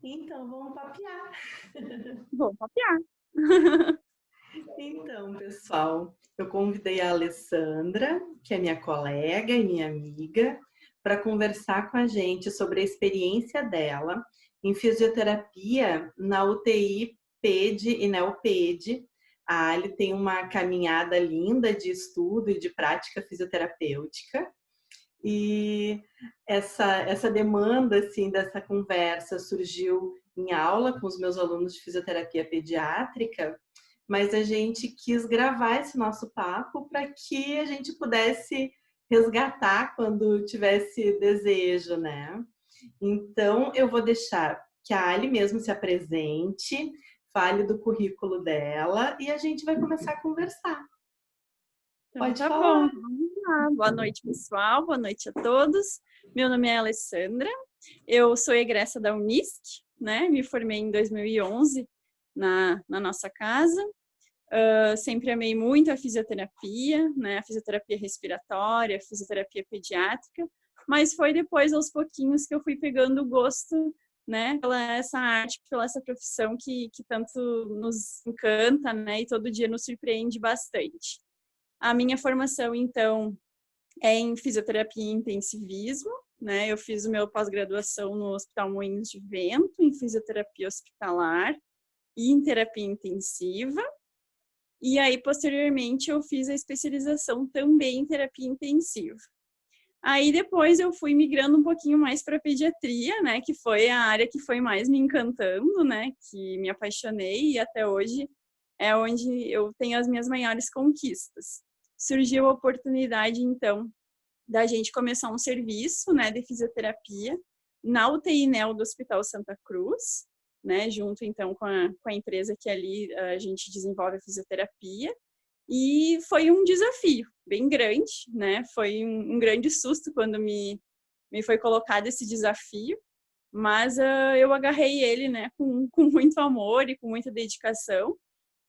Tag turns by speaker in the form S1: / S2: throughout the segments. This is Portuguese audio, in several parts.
S1: Então, vamos papear.
S2: Vou copiar.
S1: Então, pessoal, eu convidei a Alessandra, que é minha colega e minha amiga, para conversar com a gente sobre a experiência dela em fisioterapia na UTI PED e NeoPED. A Ali tem uma caminhada linda de estudo e de prática fisioterapêutica. E essa demanda assim dessa conversa surgiu em aula com os meus alunos de fisioterapia pediátrica, mas a gente quis gravar esse nosso papo para que a gente pudesse resgatar quando tivesse desejo, né? Então eu vou deixar que a Ali mesmo se apresente, fale do currículo dela e a gente vai começar a conversar.
S2: Então
S1: Pode
S2: tá bom,
S1: falar.
S2: vamos lá. Boa noite, pessoal. Boa noite a todos. Meu nome é Alessandra. Eu sou egressa da Unisc, né? Me formei em 2011 na nossa casa. Sempre amei muito a fisioterapia, né? A fisioterapia respiratória, a fisioterapia pediátrica. Mas foi depois, aos pouquinhos, que eu fui pegando o gosto, né? Pela essa arte, pela essa profissão que tanto nos encanta, né? E todo dia nos surpreende bastante. A minha formação, então, é em fisioterapia e intensivismo, né? Eu fiz o meu pós-graduação no Hospital Moinhos de Vento, em fisioterapia hospitalar e em terapia intensiva. E aí, posteriormente, eu fiz a especialização também em terapia intensiva. Aí, depois, eu fui migrando um pouquinho mais para pediatria, né? Que foi a área que foi mais me encantando, né? Que me apaixonei e até hoje é onde eu tenho as minhas maiores conquistas. Surgiu a oportunidade, então, da gente começar um serviço, né, de fisioterapia na UTI NEO do Hospital Santa Cruz, né, junto, então, com a empresa que ali a gente desenvolve a fisioterapia. E foi um desafio bem grande, né, foi um grande susto quando me foi colocado esse desafio, mas eu agarrei ele, né, com muito amor e com muita dedicação.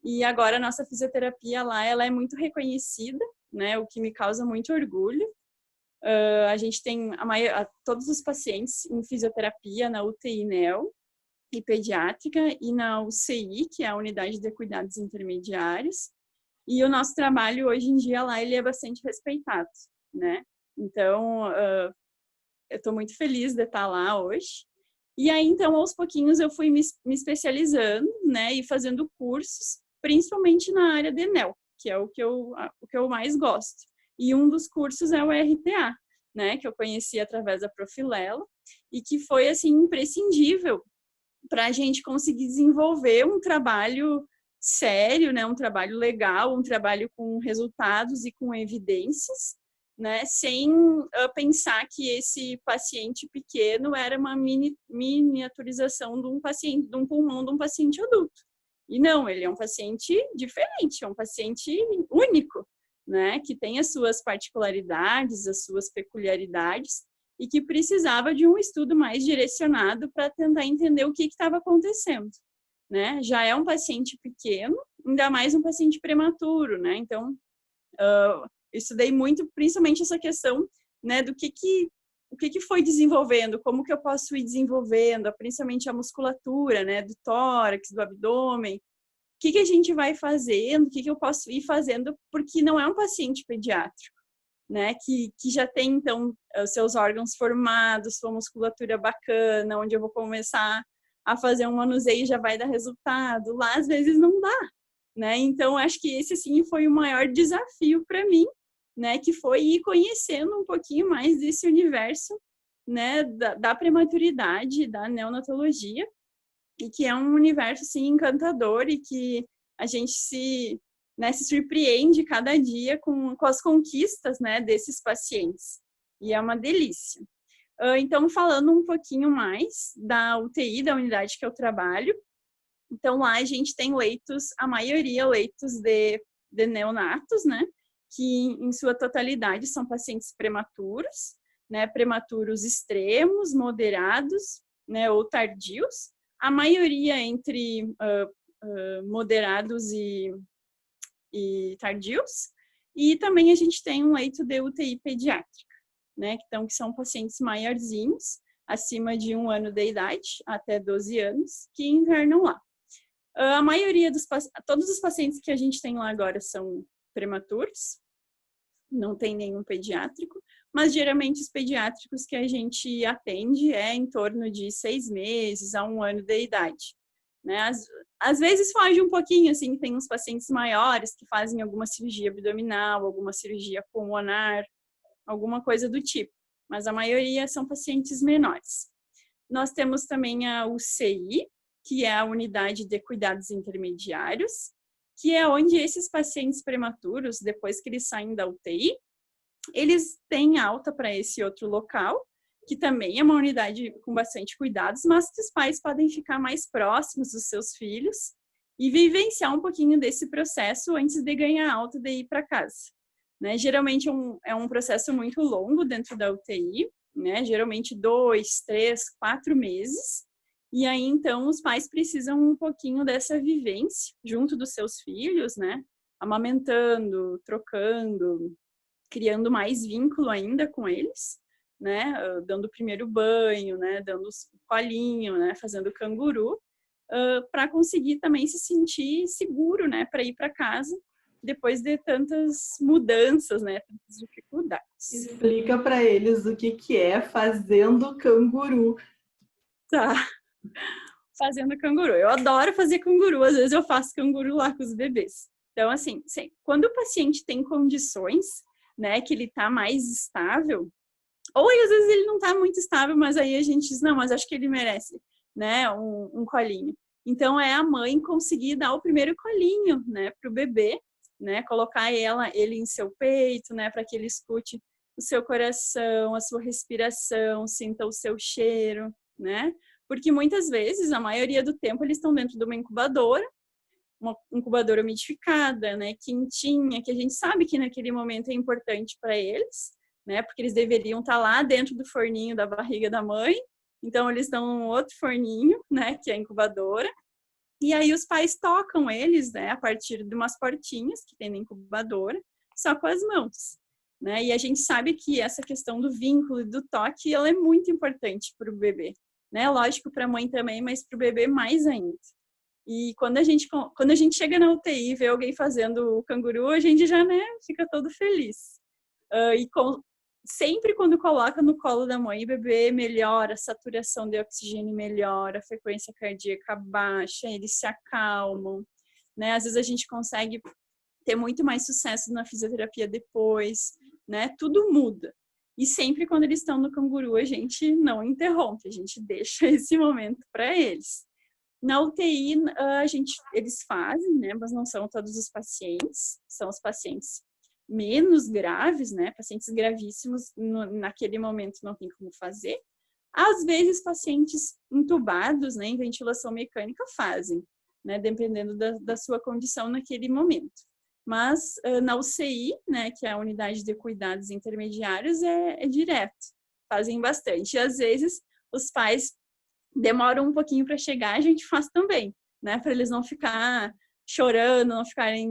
S2: E agora a nossa fisioterapia lá, ela é muito reconhecida, né, o que me causa muito orgulho. A gente tem todos os pacientes em fisioterapia na UTI NEO e pediátrica e na UCI, que é a Unidade de Cuidados Intermediários. E o nosso trabalho hoje em dia lá, ele é bastante respeitado, né? Então, eu estou muito feliz de estar lá hoje. E aí, então, aos pouquinhos eu fui me especializando, né, e fazendo cursos, principalmente na área de NEO, que é o que eu mais gosto. E um dos cursos é o RTA, né, que eu conheci através da Profilela, e que foi, assim, imprescindível para a gente conseguir desenvolver um trabalho sério, né, um trabalho legal, um trabalho com resultados e com evidências, né, sem pensar que esse paciente pequeno era uma miniaturização de um paciente, de um pulmão de um paciente adulto. E não, ele é um paciente diferente, é um paciente único, né, que tem as suas particularidades, as suas peculiaridades, e que precisava de um estudo mais direcionado para tentar entender o que estava acontecendo, né? Já é um paciente pequeno, ainda mais um paciente prematuro, né? Então, eu estudei muito, principalmente essa questão, né, do o que foi desenvolvendo, como que eu posso ir desenvolvendo, principalmente a musculatura, né, do tórax, do abdômen, o que a gente vai fazendo, o que eu posso ir fazendo, porque não é um paciente pediátrico, né, que já tem, então, os seus órgãos formados, sua musculatura bacana, onde eu vou começar a fazer um manuseio e já vai dar resultado. Lá, às vezes, não dá, né? Então, acho que esse, assim, foi o maior desafio para mim, né, que foi ir conhecendo um pouquinho mais desse universo, né, da prematuridade, da neonatologia, e que é um universo, assim, encantador e que a gente se surpreende cada dia com as conquistas, né, desses pacientes. E é uma delícia. Então, falando um pouquinho mais da UTI, da unidade que eu trabalho, então lá a gente tem leitos, a maioria leitos de neonatos, né, que em sua totalidade são pacientes prematuros, né, prematuros extremos, moderados, né, ou tardios, a maioria entre moderados e tardios, e também a gente tem um leito de UTI pediátrica, né, que são pacientes maiorzinhos, acima de 1 ano de idade, até 12 anos, que internam lá. A maioria todos os pacientes que a gente tem lá agora são prematuros, não tem nenhum pediátrico, mas geralmente os pediátricos que a gente atende é em torno de 6 meses a 1 ano de idade. Né? Às vezes foge um pouquinho, assim, tem uns pacientes maiores que fazem alguma cirurgia abdominal, alguma cirurgia pulmonar, alguma coisa do tipo, mas a maioria são pacientes menores. Nós temos também a UCI, que é a Unidade de Cuidados Intermediários, que é onde esses pacientes prematuros, depois que eles saem da UTI, eles têm alta para esse outro local, que também é uma unidade com bastante cuidados, mas que os pais podem ficar mais próximos dos seus filhos e vivenciar um pouquinho desse processo antes de ganhar alta de ir para casa. Né? Geralmente é um processo muito longo dentro da UTI, né? Geralmente 2, 3, 4 meses, e aí então os pais precisam um pouquinho dessa vivência junto dos seus filhos, né? Amamentando, trocando, criando mais vínculo ainda com eles, né? Dando o primeiro banho, né? Dando o colinho, né? Fazendo canguru, para conseguir também se sentir seguro, né? Para ir para casa depois de tantas mudanças, né? Tantas dificuldades.
S1: Explica para eles o que é fazendo canguru.
S2: Tá. Fazendo canguru. Eu adoro fazer canguru. Às vezes eu faço canguru lá com os bebês. Então, assim, quando o paciente tem condições, né, que ele tá mais estável, ou às vezes ele não tá muito estável, mas aí a gente diz, não, mas acho que ele merece, né, um colinho. Então, é a mãe conseguir dar o primeiro colinho, né, pro bebê, né, colocar ele em seu peito, né, para que ele escute o seu coração, a sua respiração, sinta o seu cheiro, né, porque muitas vezes, a maioria do tempo, eles estão dentro de uma incubadora umidificada, né, quentinha, que a gente sabe que naquele momento é importante para eles, né, porque eles deveriam estar lá dentro do forninho da barriga da mãe, então eles estão num outro forninho, né, que é a incubadora, e aí os pais tocam eles, né, a partir de umas portinhas que tem na incubadora, só com as mãos, né, e a gente sabe que essa questão do vínculo e do toque, ela é muito importante para o bebê, né, lógico para a mãe também, mas para o bebê mais ainda. E quando a gente chega na UTI e vê alguém fazendo o canguru, a gente já, né, fica todo feliz. Sempre quando coloca no colo da mãe, o bebê melhora, a saturação de oxigênio melhora, a frequência cardíaca baixa, eles se acalmam, né? Às vezes a gente consegue ter muito mais sucesso na fisioterapia depois, né? Tudo muda. E sempre quando eles estão no canguru, a gente não interrompe, a gente deixa esse momento para eles. Na UTI, eles fazem, né, mas não são todos os pacientes, são os pacientes menos graves, né, pacientes gravíssimos, naquele momento não tem como fazer. Às vezes, pacientes intubados, né, em ventilação mecânica fazem, né, dependendo da sua condição naquele momento. Mas na UCI, né, que é a Unidade de Cuidados Intermediários, é direto, fazem bastante. E às vezes, os pais demoram um pouquinho para chegar, a gente faz também, né? Para eles não ficar chorando, não ficarem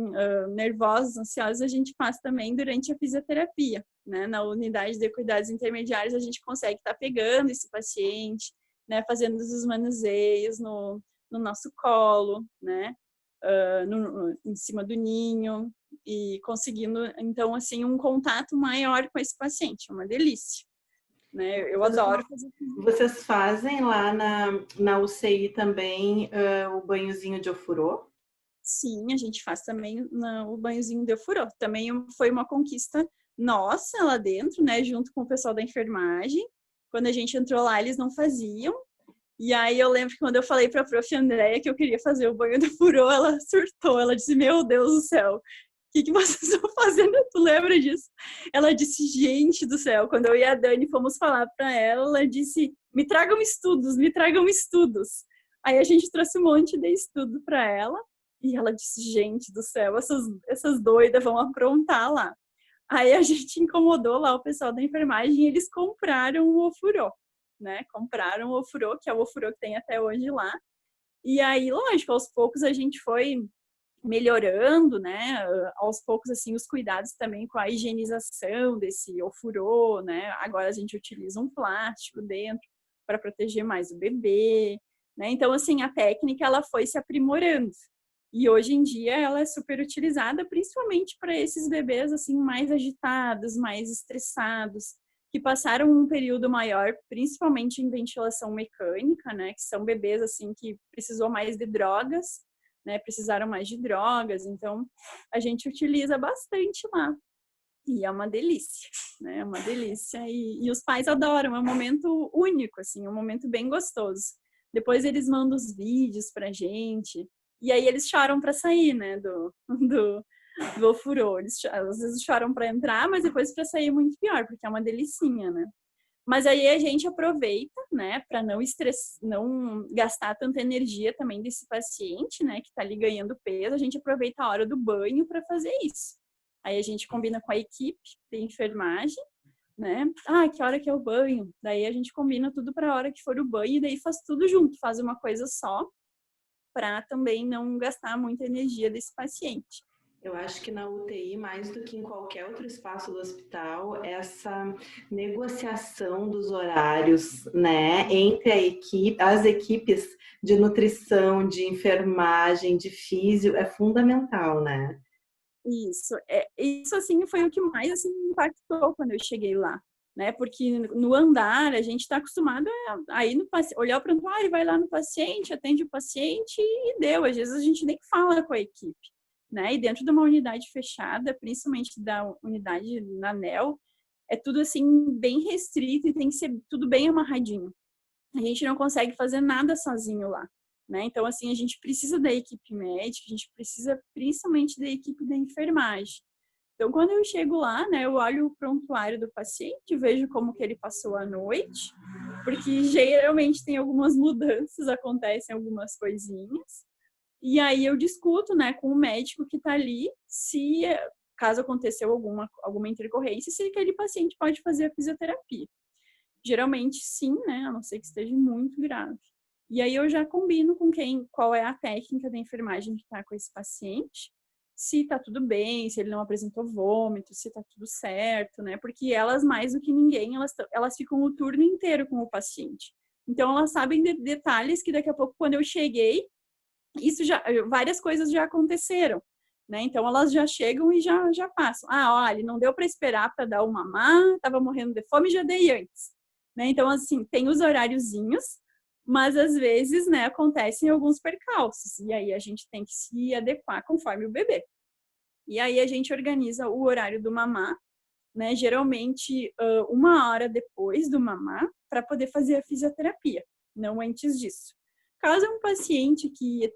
S2: nervosos, ansiosos, a gente faz também durante a fisioterapia, né? Na unidade de cuidados intermediários, a gente consegue estar pegando esse paciente, né? Fazendo os manuseios no nosso colo, né? Em cima do ninho e conseguindo, então, assim, um contato maior com esse paciente, é uma delícia. Né? Eu adoro fazer.
S1: Vocês fazem lá na UCI também o banhozinho de ofurô?
S2: Sim, a gente faz também o banhozinho de ofurô. Também foi uma conquista nossa lá dentro, né? Junto com o pessoal da enfermagem. Quando a gente entrou lá, eles não faziam. E aí eu lembro que quando eu falei para a prof. Andréia que eu queria fazer o banho de ofurô, ela surtou. Ela disse, meu Deus do céu, o que vocês estão fazendo? Tu lembra disso? Ela disse, gente do céu, quando eu e a Dani fomos falar para ela, ela disse, me tragam estudos, me tragam estudos. Aí a gente trouxe um monte de estudo para ela, e ela disse, gente do céu, essas doidas vão aprontar lá. Aí a gente incomodou lá o pessoal da enfermagem e eles compraram o ofurô, né? Compraram o ofurô, que é o ofurô que tem até hoje lá. E aí, lógico, aos poucos a gente foi melhorando, né, aos poucos, assim, os cuidados também com a higienização desse ofurô, né, agora a gente utiliza um plástico dentro, para proteger mais o bebê, né? Então, assim, a técnica, ela foi se aprimorando. E hoje em dia ela é super utilizada, principalmente para esses bebês, assim, mais agitados, mais estressados, que passaram um período maior, principalmente em ventilação mecânica, né? Que são bebês, assim, que precisou mais de drogas, né? Precisaram mais de drogas. Então, a gente utiliza bastante lá. E é uma delícia, né? É uma delícia. E os pais adoram, é um momento único, assim, um momento bem gostoso. Depois eles mandam os vídeos pra gente. E aí eles choram para sair, né? Do ofurô. Eles às vezes choram para entrar, mas depois para sair é muito pior, porque é uma delicinha, né? Mas aí a gente aproveita, né, para não gastar tanta energia também desse paciente, né, que está ali ganhando peso. A gente aproveita a hora do banho para fazer isso. Aí a gente combina com a equipe de enfermagem, né? Ah, que hora que é o banho? Daí a gente combina tudo para a hora que for o banho e daí faz tudo junto, faz uma coisa só, para também não gastar muita energia desse paciente.
S1: Eu acho que na UTI, mais do que em qualquer outro espaço do hospital, essa negociação dos horários, né, entre as equipes de nutrição, de enfermagem, de físio, é fundamental, né?
S2: Isso assim foi o que mais assim me impactou quando eu cheguei lá, né? Porque no andar a gente está acostumado a ir no olhar o prontuário, vai lá no paciente, atende o paciente e deu. Às vezes a gente nem fala com a equipe, né? E dentro de uma unidade fechada, principalmente da unidade na NEL, é tudo assim bem restrito e tem que ser tudo bem amarradinho. A gente não consegue fazer nada sozinho lá. Né? Então, assim, a gente precisa da equipe médica, a gente precisa principalmente da equipe da enfermagem. Então, quando eu chego lá, né, eu olho o prontuário do paciente, vejo como que ele passou a noite, porque geralmente tem algumas mudanças, acontecem algumas coisinhas, e aí eu discuto, né, com o médico que está ali, se caso aconteceu alguma intercorrência, se aquele paciente pode fazer a fisioterapia. Geralmente sim, né, a não ser que esteja muito grave. E aí eu já combino com qual é a técnica da enfermagem que está com esse paciente, se está tudo bem, se ele não apresentou vômito, se está tudo certo, né? Porque elas, mais do que ninguém, elas ficam o turno inteiro com o paciente. Então, elas sabem de detalhes que daqui a pouco, quando eu cheguei, várias coisas já aconteceram, né? Então, elas já chegam e já passam. Ah, olha, não deu para esperar para dar o mamar, estava morrendo de fome, já dei antes. Né? Então, assim, tem os horáriozinhos, mas às vezes, né, acontecem alguns percalços, e aí a gente tem que se adequar conforme o bebê. E aí a gente organiza o horário do mamar, né, geralmente 1 hora depois do mamar, para poder fazer a fisioterapia, não antes disso. Caso um paciente que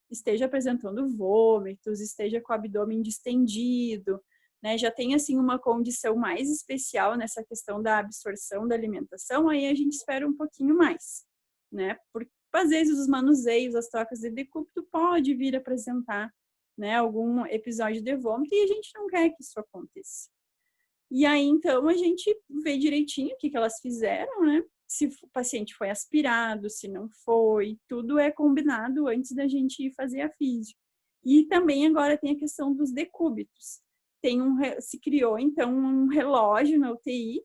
S2: esteja apresentando vômitos, esteja com o abdômen distendido, né, já tem assim uma condição mais especial nessa questão da absorção da alimentação, aí a gente espera um pouquinho mais, né? Porque às vezes os manuseios, as trocas de decúbito pode vir apresentar, né, algum episódio de vômito e a gente não quer que isso aconteça. E aí então a gente vê direitinho o que elas fizeram, né? Se o paciente foi aspirado, se não foi, tudo é combinado antes da gente ir fazer a físio. E também agora tem a questão dos decúbitos. Se criou, então, um relógio na UTI,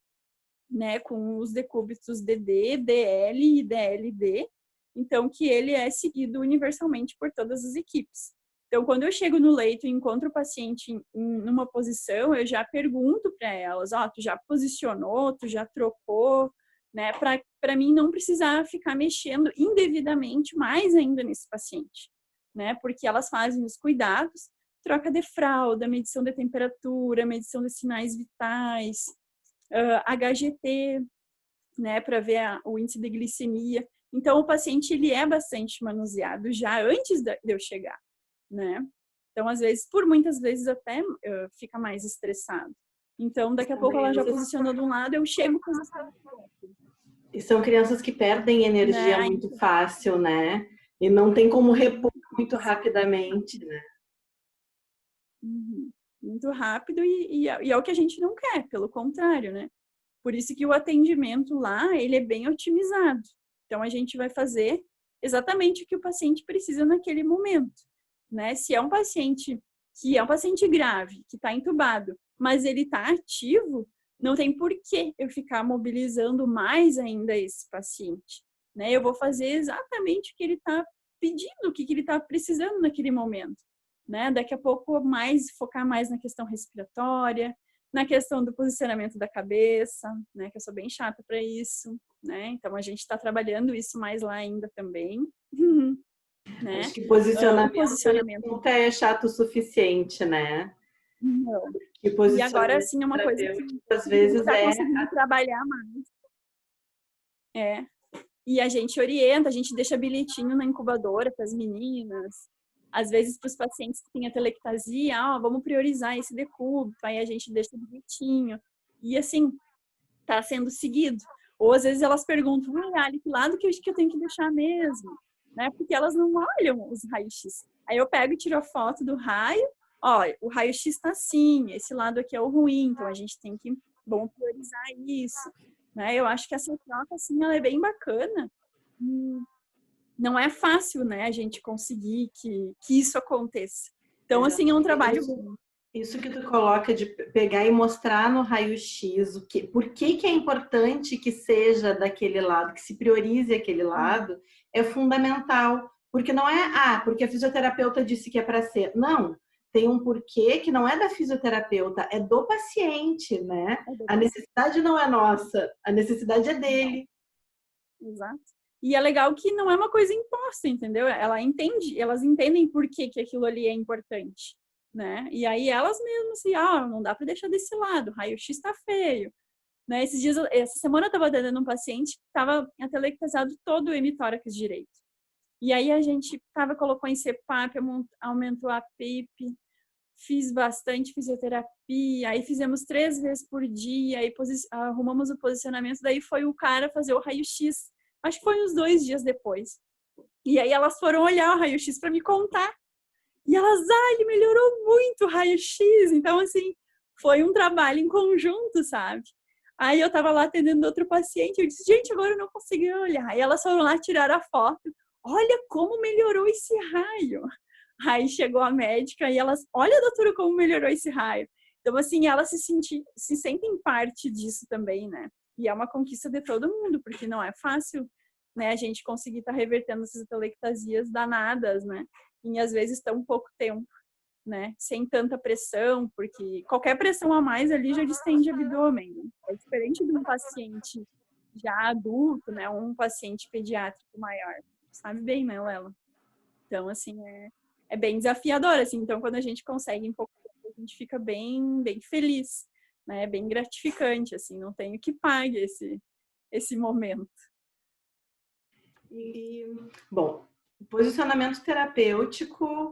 S2: né, com os decúbitos DD, DL e DLD, então, que ele é seguido universalmente por todas as equipes. Então, quando eu chego no leito e encontro o paciente numa posição, eu já pergunto para elas, tu já posicionou, tu já trocou, né, para mim não precisar ficar mexendo indevidamente mais ainda nesse paciente, né, porque elas fazem os cuidados, troca de fralda, medição de temperatura, medição de sinais vitais, HGT, né, para ver o índice de glicemia. Então, o paciente ele é bastante manuseado já antes de eu chegar, né? Então, às vezes, muitas vezes até fica mais estressado. Então, daqui a pouco ela já posicionou de um lado, eu chego posicionando do outro.
S1: E são crianças que perdem energia muito fácil, né? E não tem como repor muito rapidamente, né?
S2: Muito rápido e é o que a gente não quer, pelo contrário, né? Por isso que o atendimento lá, ele é bem otimizado. Então, a gente vai fazer exatamente o que o paciente precisa naquele momento, né? Se é um paciente que é um paciente grave, que está entubado, mas ele está ativo, não tem por que eu ficar mobilizando mais ainda esse paciente, né? Eu vou fazer exatamente o que ele está pedindo, o que ele está precisando naquele momento, né? Daqui a pouco focar mais na questão respiratória, na questão do posicionamento da cabeça, né? Que eu sou bem chata para isso, né? Então a gente está trabalhando isso mais lá ainda também. Né?
S1: Acho que
S2: O posicionamento
S1: nunca é chato o suficiente, né?
S2: não.
S1: Que
S2: E agora,
S1: posicionamento
S2: assim, é uma coisa que
S1: terapêutico, às
S2: a gente
S1: vezes,
S2: está conseguindo trabalhar mais. É. E a gente orienta, a gente deixa bilhetinho na incubadora para as meninas. Às vezes, para os pacientes que têm atelectasia, vamos priorizar esse decúbito. Aí a gente deixa bilhetinho. E, assim, está sendo seguido. Ou, às vezes, elas perguntam, Ali, que lado que eu tenho que deixar mesmo? Né? Porque elas não olham os raios-x. Aí eu pego e tiro a foto do raio. O raio-x está assim, esse lado aqui é o ruim, então a gente tem que, vamos priorizar isso. Né? Eu acho que essa troca, assim, ela é bem bacana. Não é fácil, né, a gente conseguir que isso aconteça. Então, assim, é um trabalho...
S1: Isso que tu coloca de pegar e mostrar no raio-x por que é importante que seja daquele lado, que se priorize aquele lado, é fundamental. Porque não é, porque a fisioterapeuta disse que é para ser. Não, tem um porquê que não é da fisioterapeuta, é do paciente, né? A necessidade não é nossa, a necessidade é dele.
S2: Exato. E é legal que não é uma coisa imposta, entendeu? Elas entendem por que aquilo ali é importante, né? E aí elas mesmas assim, não dá para deixar desse lado, o raio-x tá feio. Né? Essa semana eu tava atendendo um paciente que tava atelectasiado todo o hemitórax direito. E aí a gente colocou em CPAP, aumentou a PIP, fiz bastante fisioterapia, aí fizemos 3 vezes por dia, aí arrumamos o posicionamento, daí foi o cara fazer o raio-x. Acho que foi uns 2 dias depois. E aí elas foram olhar o raio-x para me contar. E elas, ele melhorou muito o raio-x. Então, assim, foi um trabalho em conjunto, sabe? Aí eu tava lá atendendo outro paciente, eu disse, gente, agora eu não consegui olhar. Aí elas foram lá tirar a foto. Olha como melhorou esse raio. Aí chegou a médica e elas, olha, doutora, como melhorou esse raio. Então, assim, elas se sentem parte disso também, né? E é uma conquista de todo mundo, porque não é fácil, né, a gente conseguir estar revertendo essas atelectasias danadas, né? Em, às vezes, tão pouco tempo, né? Sem tanta pressão, porque qualquer pressão a mais ali já distende o abdômen. Né? É diferente de um paciente já adulto, né? Um paciente pediátrico maior. Sabe bem, né, Lela? Então, assim, é bem desafiador, assim. Então, quando a gente consegue em pouco tempo, a gente fica bem, bem feliz, né? Bem gratificante, assim. Não tem o que pague esse momento.
S1: Bom, posicionamento terapêutico,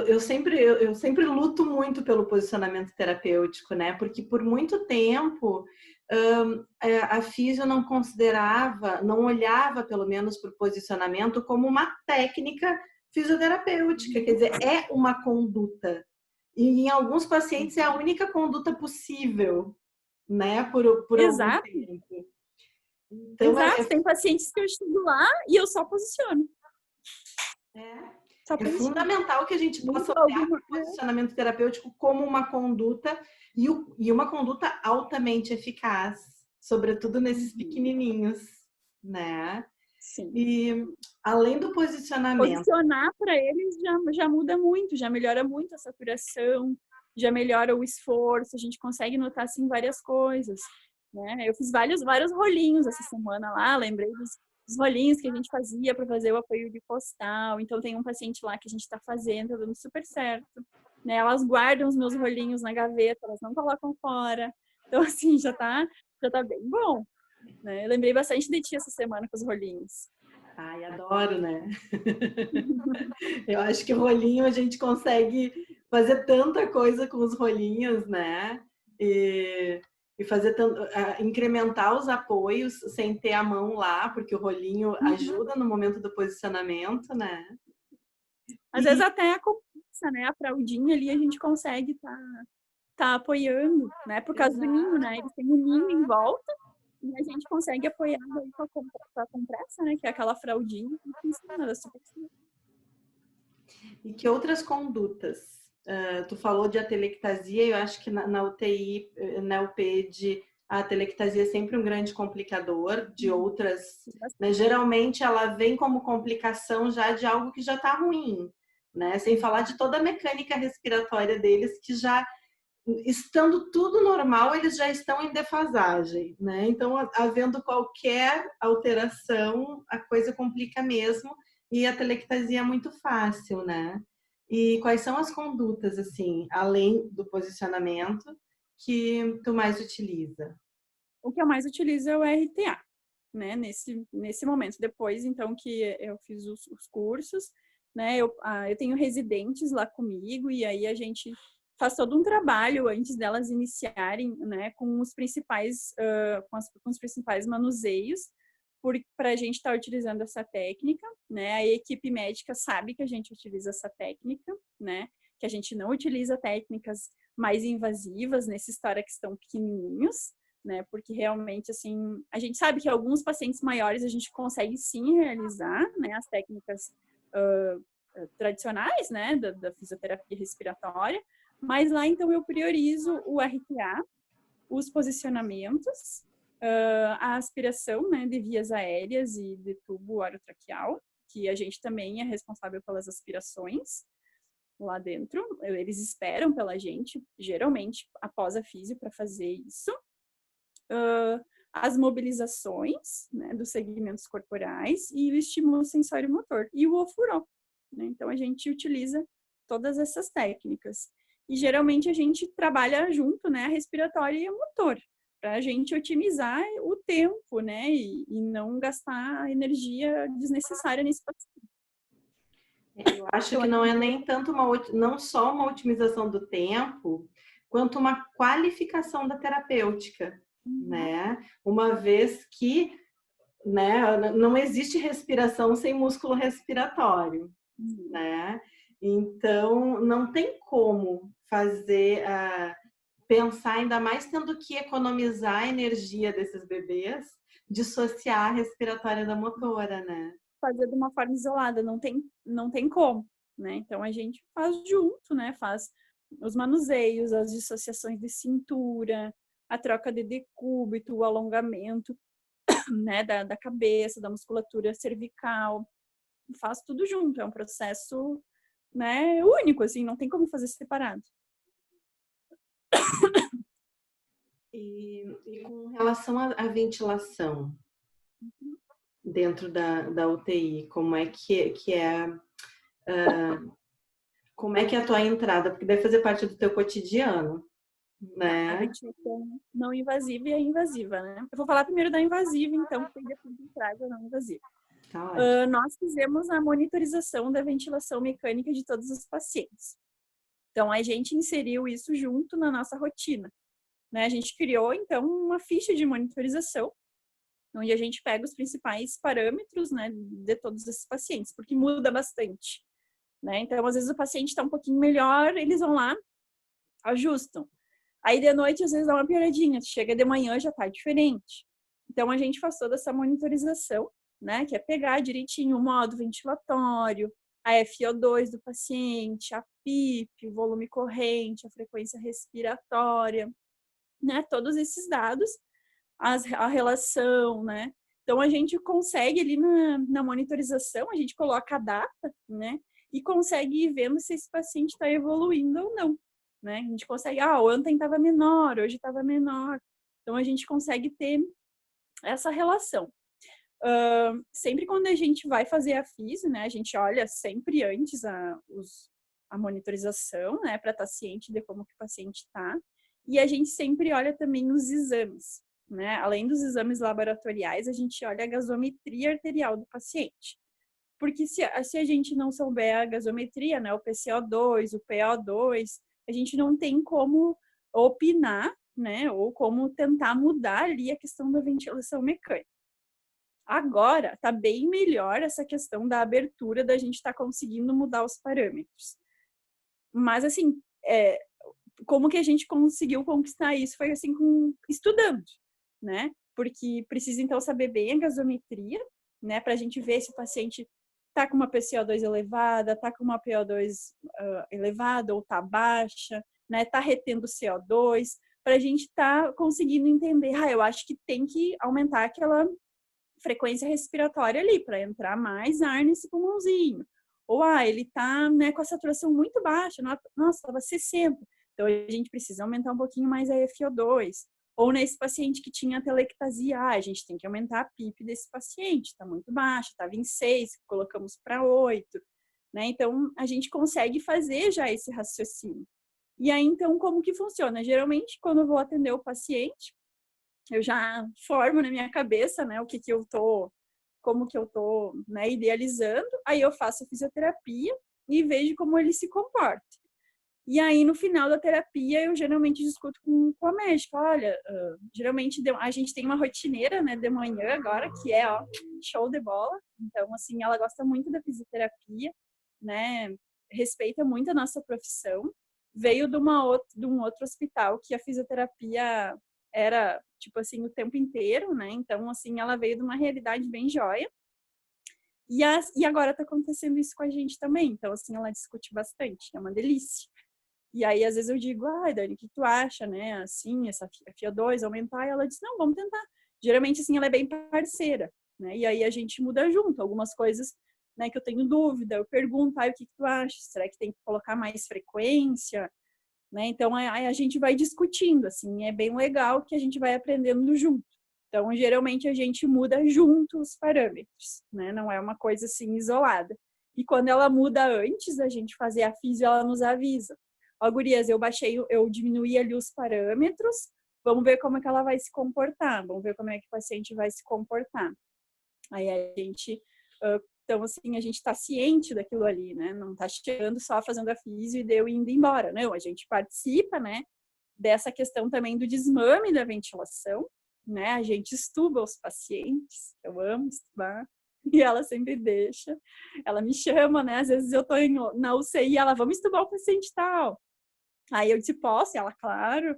S1: eu sempre luto muito pelo posicionamento terapêutico, né? Porque por muito tempo a físio não considerava, não olhava pelo menos para o posicionamento como uma técnica fisioterapêutica, quer dizer, é uma conduta. E em alguns pacientes é a única conduta possível, né? Por algum tempo. Então,
S2: Exato, tem pacientes que eu chego lá e eu só posiciono.
S1: É fundamental que a gente possa olhar para o posicionamento terapêutico como uma conduta e uma conduta altamente eficaz, sobretudo nesses pequenininhos, né?
S2: Sim.
S1: E além do posicionamento...
S2: Posicionar para eles já muda muito, já melhora muito a saturação, já melhora o esforço, a gente consegue notar, assim, várias coisas, né? Eu fiz vários rolinhos essa semana lá, lembrei dos rolinhos que a gente fazia para fazer o apoio de postal. Então, tem um paciente lá que a gente está fazendo, tá dando super certo. Né? Elas guardam os meus rolinhos na gaveta, elas não colocam fora. Então, assim, já tá bem bom. Né? Eu lembrei bastante de ti essa semana com os rolinhos.
S1: Ai, adoro, né? Eu acho que o rolinho a gente consegue fazer tanta coisa com os rolinhos, né? E fazer incrementar os apoios sem ter a mão lá, porque o rolinho ajuda no momento do posicionamento, né?
S2: Às vezes até a conversa, né? A fraldinha ali a gente consegue tá apoiando, né? Por causa do ninho, né? Eles têm um ninho em volta e a gente consegue apoiar aí com a compressa, né? Que é aquela fraldinha que funciona super.
S1: E que outras condutas Tu falou de atelectasia, eu acho que na UTI, na UPED, a atelectasia é sempre um grande complicador de outras, né? Geralmente ela vem como complicação já de algo que já está ruim, né? Sem falar de toda a mecânica respiratória deles, que já, estando tudo normal, eles já estão em defasagem, né? Então, havendo qualquer alteração, a coisa complica mesmo, e a atelectasia é muito fácil, né? E quais são as condutas, assim, além do posicionamento, que tu mais utiliza?
S2: O que eu mais utilizo é o RTA, né? Nesse momento. Depois, então, que eu fiz os cursos, né? Eu tenho residentes lá comigo e aí a gente faz todo um trabalho antes delas iniciarem, né? Com os principais, com os principais manuseios, para a gente estar utilizando essa técnica, né? A equipe médica sabe que a gente utiliza essa técnica, né? Que a gente não utiliza técnicas mais invasivas nesses tórax tão pequenininhos, né? Porque realmente, assim, a gente sabe que alguns pacientes maiores a gente consegue sim realizar, né? As técnicas tradicionais, né? Da fisioterapia respiratória, mas lá, então, eu priorizo o RTA, os posicionamentos, a aspiração, né, de vias aéreas e de tubo orotraqueal, que a gente também é responsável pelas aspirações lá dentro. Eles esperam pela gente, geralmente, após a físio, para fazer isso. As mobilizações, né, dos segmentos corporais e o estímulo sensório-motor e o ofurô, né? Então, a gente utiliza todas essas técnicas. E, geralmente, a gente trabalha junto, né, a respiratória e o motor, para a gente otimizar o tempo, né, e não gastar energia desnecessária nesse paciente.
S1: Eu acho que não é nem tanto não só uma otimização do tempo, quanto uma qualificação da terapêutica, né? Uma vez que, né, não existe respiração sem músculo respiratório, né? Então, não tem como fazer, pensar, ainda mais tendo que economizar a energia desses bebês, dissociar a respiratória da motora, né?
S2: Fazer de uma forma isolada, não tem como, né? Então a gente faz junto, né? Faz os manuseios, as dissociações de cintura, a troca de decúbito, o alongamento, né? Da cabeça, da musculatura cervical, faz tudo junto. É um processo, né? Único, assim, não tem como fazer separado.
S1: E com relação à ventilação dentro da UTI, como é que é como é que é a tua entrada? Porque deve fazer parte do teu cotidiano, né?
S2: A ventilação não invasiva e a invasiva, né? Eu vou falar primeiro da invasiva, então, porque depois eu trago a não invasiva.
S1: Tá
S2: Nós fizemos a monitorização da ventilação mecânica de todos os pacientes. Então, a gente inseriu isso junto na nossa rotina, né? A gente criou, então, uma ficha de monitorização, onde a gente pega os principais parâmetros, né, de todos esses pacientes, porque muda bastante, né? Então, às vezes o paciente está um pouquinho melhor, eles vão lá, ajustam. Aí, de noite, às vezes dá uma pioradinha, chega de manhã, já está diferente. Então, a gente faz toda essa monitorização, né, que é pegar direitinho o modo ventilatório, a FO2 do paciente, a PIP, o volume corrente, a frequência respiratória, né, todos esses dados, a relação, né. Então, a gente consegue ali na monitorização, a gente coloca a data, né, e consegue ir vendo se esse paciente está evoluindo ou não, né. A gente consegue, ontem estava menor, hoje estava menor. Então, a gente consegue ter essa relação. Sempre quando a gente vai fazer a físio, né, a gente olha sempre antes a monitorização, né, para estar ciente de como que o paciente está, e a gente sempre olha também os exames, né, além dos exames laboratoriais, a gente olha a gasometria arterial do paciente, porque se a gente não souber a gasometria, né, o PCO2, o PO2, a gente não tem como opinar, né, ou como tentar mudar ali a questão da ventilação mecânica. Agora, está bem melhor essa questão da abertura, da gente estar conseguindo mudar os parâmetros. Mas, assim, como que a gente conseguiu conquistar isso? Foi, assim, estudando, né? Porque precisa, então, saber bem a gasometria, né? Para a gente ver se o paciente tá com uma PCO2 elevada, tá com uma PO2 elevada ou tá baixa, né? Tá retendo CO2, para a gente tá conseguindo entender, eu acho que tem que aumentar aquela frequência respiratória ali para entrar mais ar nesse pulmãozinho. Ou ele tá, né, com a saturação muito baixa, nossa, estava 60. Então a gente precisa aumentar um pouquinho mais a FiO2. Ou nesse paciente que tinha atelectasia, a gente tem que aumentar a PIP desse paciente, está muito baixa, estava em 6, colocamos para 8, né? Então a gente consegue fazer já esse raciocínio. E aí então como que funciona? Geralmente quando eu vou atender o paciente, eu já formo na minha cabeça, né, como que eu tô, né, idealizando, aí eu faço a fisioterapia e vejo como ele se comporta. E aí, no final da terapia, eu geralmente discuto com a médica, olha, geralmente a gente tem uma rotineira, né, de manhã agora, que é, show de bola. Então, assim, ela gosta muito da fisioterapia, né, respeita muito a nossa profissão. Veio de um outro hospital que a fisioterapia era, tipo assim, o tempo inteiro, né? Então, assim, ela veio de uma realidade bem joia. E agora tá acontecendo isso com a gente também. Então, assim, ela discute bastante. É uma delícia. E aí, às vezes eu digo, Dani, o que tu acha, né? Assim, essa FiO2 aumentar. E ela diz, não, vamos tentar. Geralmente, assim, ela é bem parceira, né? E aí a gente muda junto. Algumas coisas, né, que eu tenho dúvida, eu pergunto, o que tu acha? Será que tem que colocar mais frequência? Né? Então, aí a gente vai discutindo, assim, é bem legal que a gente vai aprendendo junto. Então, geralmente a gente muda junto os parâmetros, né? Não é uma coisa assim isolada. E quando ela muda antes da gente fazer a fisio, ela nos avisa. Gurias, eu diminuí ali os parâmetros, vamos ver como é que ela vai se comportar, vamos ver como é que o paciente vai se comportar. Aí a gente, então assim, a gente está ciente daquilo ali, né? Não está chegando só fazendo a fisio e deu indo embora. Não, a gente participa, né? Dessa questão também do desmame da ventilação, né? A gente estuba os pacientes, eu amo estubar, e ela sempre deixa. Ela me chama, né? Às vezes eu tô na UCI, ela, vamos estubar o paciente tal. Aí eu disse, posso? E ela, claro.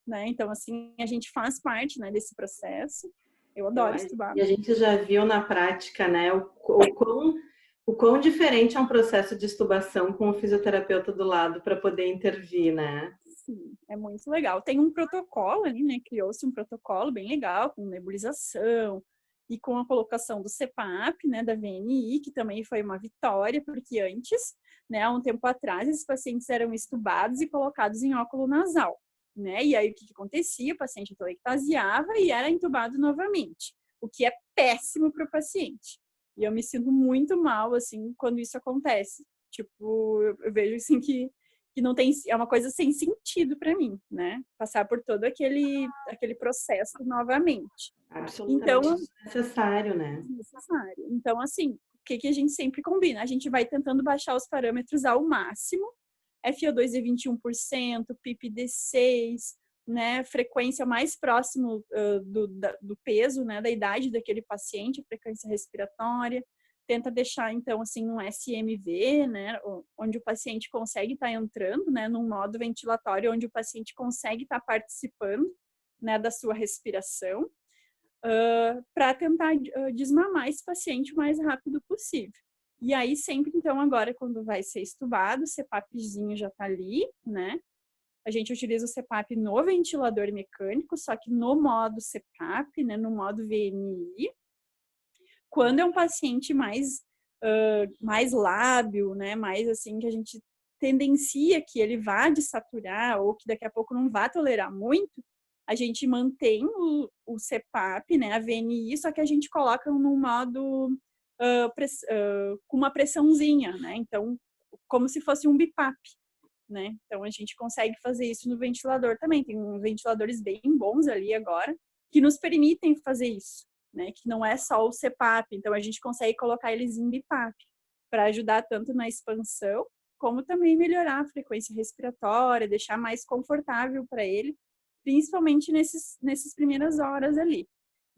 S2: Né? Então, assim, a gente faz parte, né, desse processo. Eu adoro estubar.
S1: E a gente já viu na prática, né, o quão diferente é um processo de estubação com o fisioterapeuta do lado para poder intervir, né?
S2: Sim, é muito legal. Tem um protocolo ali, né? Criou-se um protocolo bem legal, com nebulização e com a colocação do CPAP, né, da VNI, que também foi uma vitória, porque antes, né, há um tempo atrás, esses pacientes eram estubados e colocados em óculo nasal, né? E aí o que acontecia? O paciente atelectasiava e era entubado novamente, o que é péssimo para o paciente. E eu me sinto muito mal, assim, quando isso acontece. Tipo, eu vejo, assim, que não tem, é uma coisa sem sentido para mim, né? Passar por todo aquele processo novamente.
S1: Absolutamente
S2: Então,
S1: necessário, né?
S2: Necessário. Então, assim, o que a gente sempre combina? A gente vai tentando baixar os parâmetros ao máximo, FiO2 de 21%, PIP de 6, né? Frequência mais próximo do peso, né? Da idade daquele paciente, frequência respiratória. Tenta deixar, então, assim, um SMV, né? Onde o paciente consegue estar entrando, né? Num modo ventilatório, onde o paciente consegue estar participando, né? Da sua respiração, para tentar desmamar esse paciente o mais rápido possível. E aí, sempre, então, agora, quando vai ser estubado, o CPAPzinho já está ali, né? A gente utiliza o CPAP no ventilador mecânico, só que no modo CPAP, né? No modo VNI. Quando é um paciente mais lábil, né? Mais assim, que a gente tendencia que ele vá desaturar ou que daqui a pouco não vá tolerar muito, a gente mantém o CPAP, né, a VNI, só que a gente coloca num modo com uma pressãozinha, né? Então, como se fosse um BiPAP, né? Então, a gente consegue fazer isso no ventilador também. Tem uns ventiladores bem bons ali agora que nos permitem fazer isso, né? Que não é só o CPAP. Então, a gente consegue colocar eles em BiPAP para ajudar tanto na expansão como também melhorar a frequência respiratória, deixar mais confortável para ele, principalmente nessas primeiras horas ali.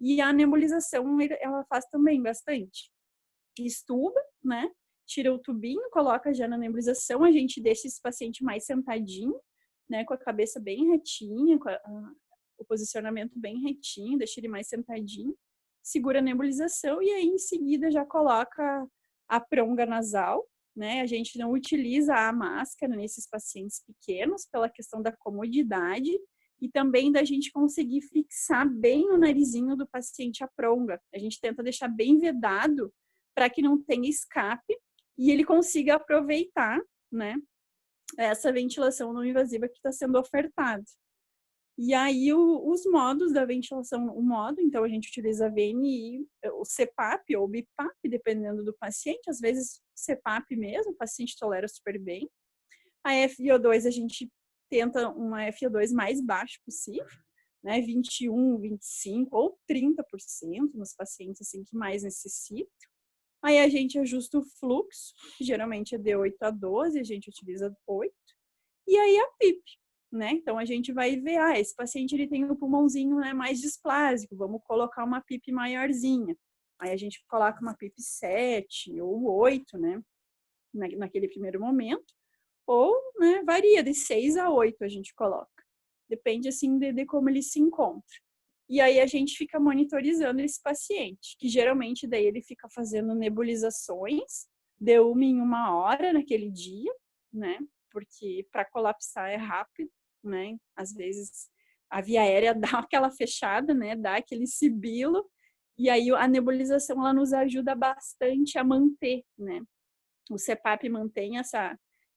S2: E a nebulização, ela faz também bastante. Estuba, né? Tira o tubinho, coloca já na nebulização, a gente deixa esse paciente mais sentadinho, né? Com a cabeça bem retinha, com o posicionamento bem retinho, deixa ele mais sentadinho, segura a nebulização e aí em seguida já coloca a pronga nasal, né? A gente não utiliza a máscara nesses pacientes pequenos pela questão da comodidade e também da gente conseguir fixar bem o narizinho do paciente a pronga. A gente tenta deixar bem vedado para que não tenha escape e ele consiga aproveitar, né, essa ventilação não invasiva que está sendo ofertada. E aí, os modos da ventilação, então a gente utiliza a VNI, o CPAP ou BIPAP, dependendo do paciente, às vezes CPAP mesmo, o paciente tolera super bem. A FiO2, a gente tenta uma FiO2 mais baixo possível, né, 21, 25 ou 30% nos pacientes assim, que mais necessitam. Aí a gente ajusta o fluxo, que geralmente é de 8 a 12, a gente utiliza 8. E aí a PIP, né? Então a gente vai ver, esse paciente ele tem um pulmãozinho, né, mais displásico, vamos colocar uma PIP maiorzinha. Aí a gente coloca uma PIP 7 ou 8, né, naquele primeiro momento. Ou, né, varia, de 6 a 8 a gente coloca. Depende, assim, de como ele se encontra. E aí a gente fica monitorizando esse paciente, que geralmente daí ele fica fazendo nebulizações de 1 em 1 hora naquele dia, né? Porque para colapsar é rápido, né? Às vezes a via aérea dá aquela fechada, né? Dá aquele sibilo. E aí a nebulização ela nos ajuda bastante a manter, né? O CPAP mantém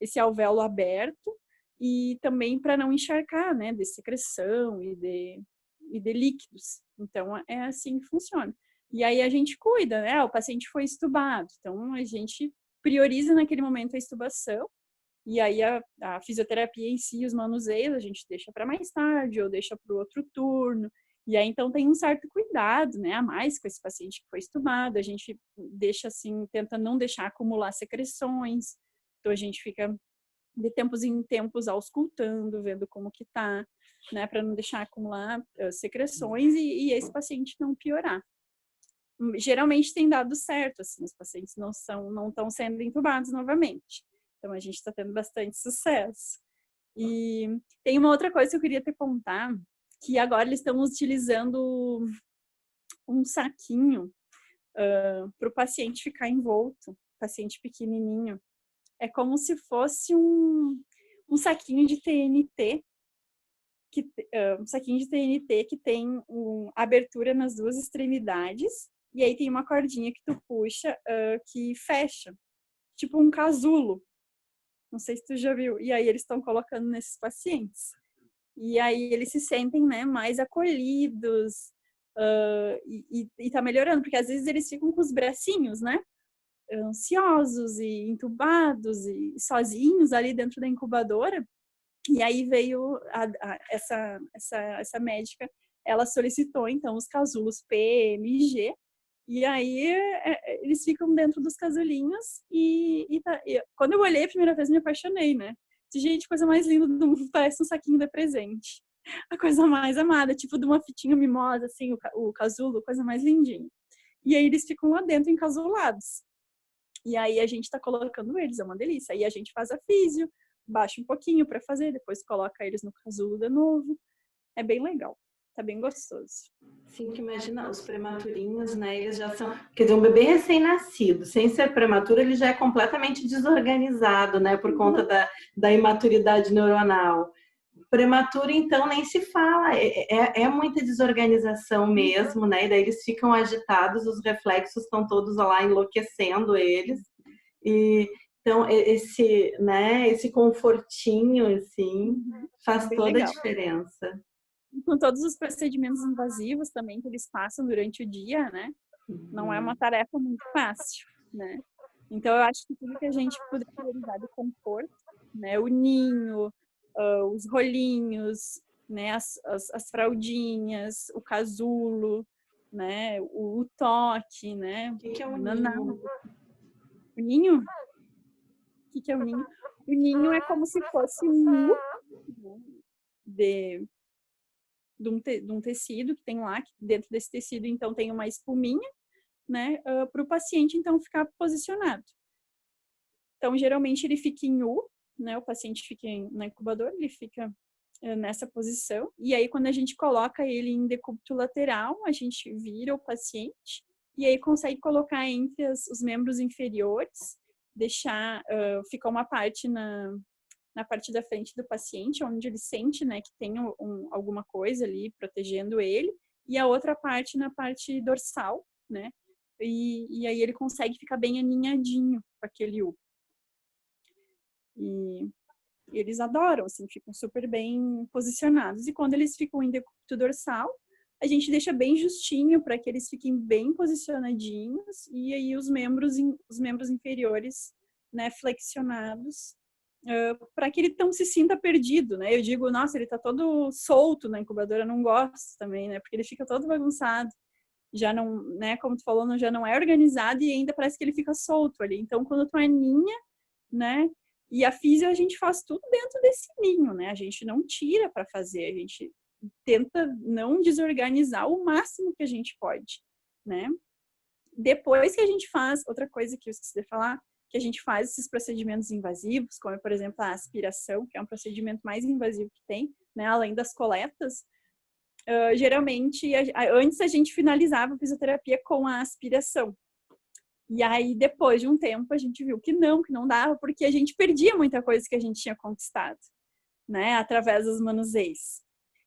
S2: esse alvéolo aberto e também para não encharcar, né? De secreção e de líquidos. Então, é assim que funciona. E aí a gente cuida, né? O paciente foi estubado, então a gente prioriza naquele momento a estubação, e aí a fisioterapia em si, os manuseios, a gente deixa para mais tarde ou deixa para o outro turno. E aí, então, tem um certo cuidado, né, a mais com esse paciente que foi estubado. A gente deixa, assim, tenta não deixar acumular secreções. Então, a gente fica de tempos em tempos auscultando, vendo como que tá, né, para não deixar acumular secreções e esse paciente não piorar. Geralmente tem dado certo, assim, os pacientes não estão sendo entubados novamente. Então a gente está tendo bastante sucesso. E tem uma outra coisa que eu queria te contar, que agora eles estão utilizando um saquinho para o paciente ficar envolto, paciente pequenininho. É como se fosse um saquinho de TNT, um saquinho de TNT que tem abertura nas duas extremidades, e aí tem uma cordinha que tu puxa que fecha, tipo um casulo. Não sei se tu já viu. E aí eles estão colocando nesses pacientes. E aí eles se sentem, né, mais acolhidos e tá melhorando, porque às vezes eles ficam com os bracinhos, né, ansiosos e entubados e sozinhos ali dentro da incubadora. E aí veio essa médica, ela solicitou então os casulos PMG, e aí eles ficam dentro dos casulinhos e quando eu olhei a primeira vez me apaixonei, né? Gente, coisa mais linda do mundo, parece um saquinho de presente. A coisa mais amada, tipo de uma fitinha mimosa, assim, o casulo, coisa mais lindinha. E aí eles ficam lá dentro encasulados. E aí a gente tá colocando eles, é uma delícia. Aí a gente faz a físio, baixa um pouquinho para fazer, depois coloca eles no casulo de novo. É bem legal, tá bem gostoso.
S1: Sim, que imagina, os prematurinhos, né, eles já são, quer dizer, um bebê recém-nascido, sem ser prematuro, ele já é completamente desorganizado, né, por conta da imaturidade neuronal. Prematuro, então, nem se fala, é muita desorganização mesmo, né, e daí eles ficam agitados, os reflexos estão todos lá enlouquecendo eles, e então esse confortinho, assim, faz toda legal. A diferença.
S2: Com todos os procedimentos invasivos também que eles passam durante o dia, né? Não é uma tarefa muito fácil, né? Então, eu acho que tudo que a gente puder priorizar do conforto, né? O ninho, os rolinhos, né? As fraldinhas, o casulo, né? O toque, né?
S1: O que é o ninho?
S2: O ninho? O que é o ninho? O ninho é como se fosse um de um tecido que tem lá, que dentro desse tecido, então, tem uma espuminha, né, para o paciente, então, ficar posicionado. Então, geralmente, ele fica em U, né, o paciente fica na incubadora, ele fica nessa posição, e aí, quando a gente coloca ele em decúbito lateral, a gente vira o paciente, e aí consegue colocar entre os membros inferiores, deixar, ficar uma parte na parte da frente do paciente, onde ele sente, né, que tem alguma coisa ali protegendo ele, e a outra parte na parte dorsal, né, e aí ele consegue ficar bem aninhadinho com aquele U. E eles adoram, assim, ficam super bem posicionados. E quando eles ficam em decúbito dorsal, a gente deixa bem justinho para que eles fiquem bem posicionadinhos, e aí os membros inferiores, né, flexionados, para que ele não se sinta perdido, né? Eu digo, nossa, ele tá todo solto na incubadora, não gosto também, né? Porque ele fica todo bagunçado, já não, né? Como tu falou, já não é organizado e ainda parece que ele fica solto ali. Então, quando tu aninha, né? E a físio a gente faz tudo dentro desse ninho, né? A gente não tira para fazer, a gente tenta não desorganizar o máximo que a gente pode, né? Depois que a gente faz, outra coisa que eu esqueci de falar, que a gente faz esses procedimentos invasivos, como, por exemplo, a aspiração, que é um procedimento mais invasivo que tem, né, além das coletas, geralmente, antes a gente finalizava a fisioterapia com a aspiração. E aí, depois de um tempo, a gente viu que não dava, porque a gente perdia muita coisa que a gente tinha conquistado, né, através dos manuseios.